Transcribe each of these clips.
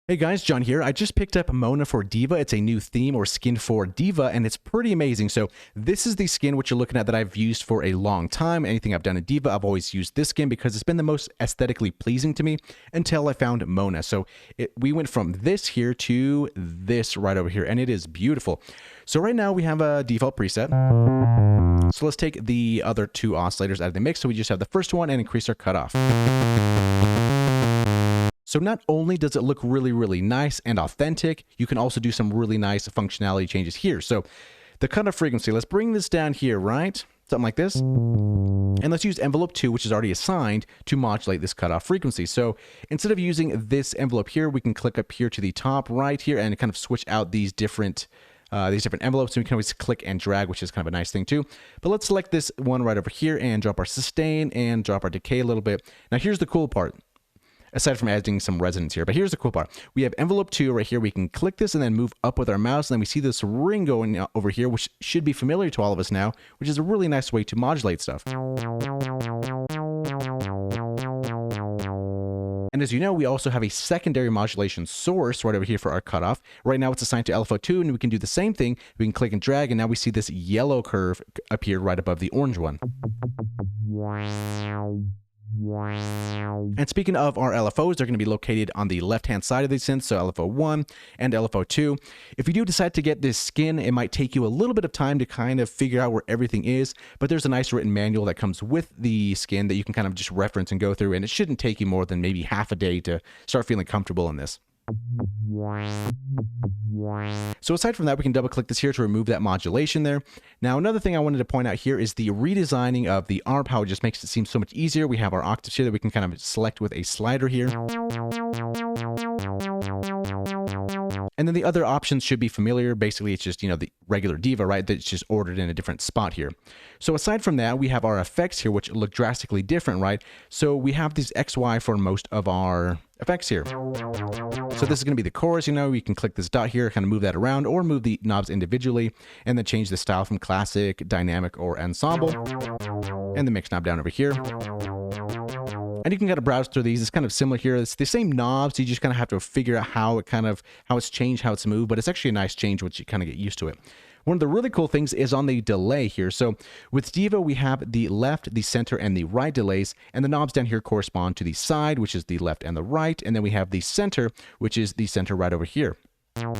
Hey guys, John here. I just picked up Mona for Diva. It's a new theme or skin for Diva, and it's pretty amazing. So this is the skin which you're looking at that I've used for a long time. Anything I've done in Diva, I've always used this skin because it's been the most aesthetically pleasing to me until I found Mona. So we went from this here to this right over here, and it is beautiful. So right now we have a default preset. So let's take the other two oscillators out of the mix. So we just have the first one and increase our cutoff. So not only does it look really, really nice and authentic, you can also do some really nice functionality changes here. So the cutoff frequency, let's bring this down here, right? Something like this. And let's use envelope 2, which is already assigned, to modulate this cutoff frequency. So instead of using this envelope here, we can click up here to the top right here and kind of switch out these different envelopes, and we can always click and drag, which is kind of a nice thing too. But let's select this one right over here and drop our sustain and drop our decay a little bit. Now here's the cool part. Aside from adding some resonance here. But here's the cool part. We have envelope 2 right here. We can click this and then move up with our mouse. And then we see this ring going over here, which should be familiar to all of us now, which is a really nice way to modulate stuff. And as you know, we also have a secondary modulation source right over here for our cutoff. Right now it's assigned to LFO2, and we can do the same thing. We can click and drag, and now we see this yellow curve appear right above the orange one. And speaking of our LFOs, they're going to be located on the left-hand side of these synths, so LFO1 and LFO2. If you do decide to get this skin, it might take you a little bit of time to kind of figure out where everything is, but there's a nice written manual that comes with the skin that you can kind of just reference and go through, and it shouldn't take you more than maybe half a day to start feeling comfortable in this. So aside from that, we can double click this here to remove that modulation there. Now, another thing I wanted to point out here is the redesigning of the arp, how it just makes it seem so much easier. We have our octaves here that we can kind of select with a slider here. And then the other options should be familiar. Basically, it's just, the regular Diva, right? That's just ordered in a different spot here. So aside from that, we have our effects here, which look drastically different, right? So we have these XY for most of our effects here. So this is going to be the chorus, you can click this dot here, kind of move that around, or move the knobs individually, and then change the style from classic, dynamic, or ensemble. And the mix knob down over here. And you can kind of browse through these. It's kind of similar here. It's the same knobs. You just kind of have to figure out how it's changed, how it's moved. But it's actually a nice change once you kind of get used to it. One of the really cool things is on the delay here. So with Diva, we have the left, the center, and the right delays. And the knobs down here correspond to the side, which is the left and the right. And then we have the center, which is the center right over here. Now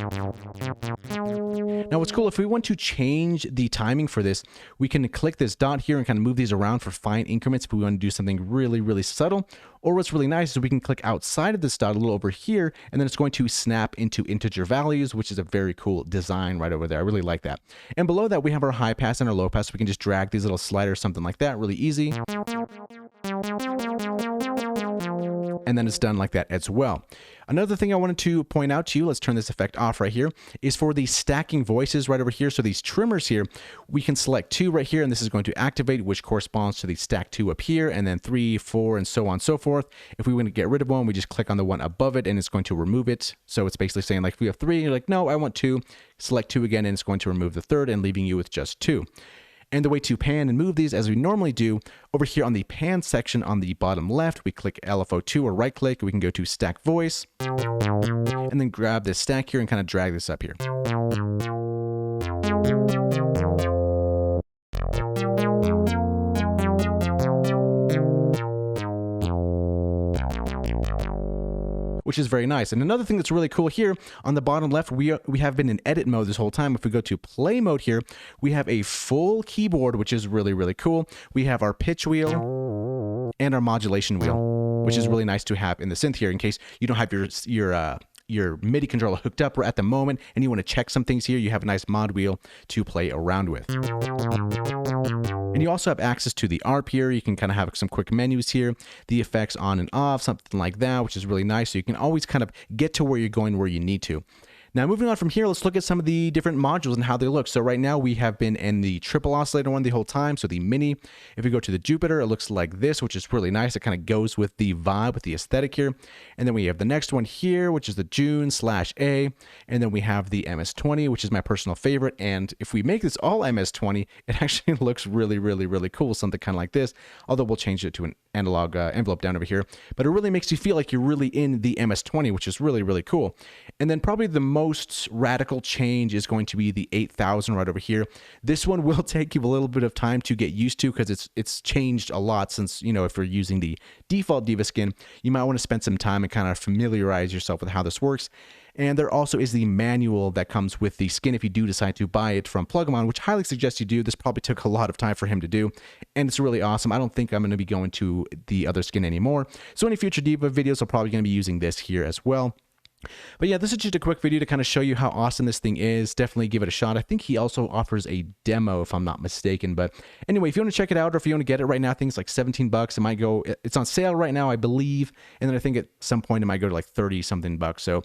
what's cool, if we want to change the timing for this, we can click this dot here and kind of move these around for fine increments if we want to do something really, really subtle. Or what's really nice is we can click outside of this dot a little over here, and then it's going to snap into integer values, which is a very cool design right over there. I really like that. And below that, we have our high pass and our low pass. So we can just drag these little sliders, something like that, really easy. And then it's done like that as well. Another thing I wanted to point out to you, let's turn this effect off right here, is for the stacking voices right over here. So these trimmers here, we can select 2 right here, and this is going to activate, which corresponds to the stack 2 up here, and then 3, 4, and so on and so forth. If we want to get rid of one, we just click on the one above it, and it's going to remove it. So it's basically saying, like, if we have 3, you're like, no, I want 2. Select 2 again, and it's going to remove the third and leaving you with just 2. And the way to pan and move these, as we normally do, over here on the pan section on the bottom left, we click LFO2 or right click, we can go to stack voice, and then grab this stack here and kind of drag this up here. Which is very nice. And another thing that's really cool here on the bottom left, we have been in edit mode this whole time. If we go to play mode here, we have a full keyboard, which is really, really cool. We have our pitch wheel and our modulation wheel, which is really nice to have in the synth here in case you don't have your MIDI controller hooked up at the moment and you want to check some things here. You have a nice mod wheel to play around with. And you also have access to the ARP here. You can kind of have some quick menus here, the effects on and off, something like that, which is really nice. So you can always kind of get to where you're going where you need to. Now, moving on from here, let's look at some of the different modules and how they look. So right now we have been in the triple oscillator one the whole time, so the mini. If we go to the Jupiter, it looks like this, which is really nice. It kind of goes with the vibe, with the aesthetic here. And then we have the next one here, which is the June/A. And then we have the MS-20, which is my personal favorite. And if we make this all MS-20, it actually looks really, really, really cool, something kind of like this. Although we'll change it to an analog envelope down over here, but it really makes you feel like you're really in the MS-20, which is really, really cool. And then probably the most radical change is going to be the 8000 right over here. This one will take you a little bit of time to get used to because it's changed a lot since, you know, if you're using the default Diva skin, you might want to spend some time and kind of familiarize yourself with how this works. And there also is the manual that comes with the skin if you do decide to buy it from Plugmon, which I highly suggest you do. This probably took a lot of time for him to do, and it's really awesome. I don't think I'm going to be going to the other skin anymore. So any future Diva videos are probably going to be using this here as well. But yeah, this is just a quick video to kind of show you how awesome this thing is. Definitely give it a shot. I think he also offers a demo if I'm not mistaken. But anyway, if you want to check it out or if you want to get it right now, I think it's like 17 bucks. It might go, it's on sale right now, I believe. And then I think at some point it might go to like 30 something bucks. So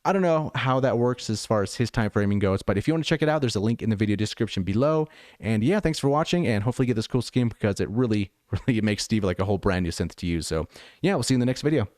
I don't know how that works as far as his time framing goes, but if you want to check it out, there's a link in the video description below. And yeah, thanks for watching, and hopefully get this cool skin because it really makes Steve like a whole brand new synth to use. So yeah, we'll see you in the next video.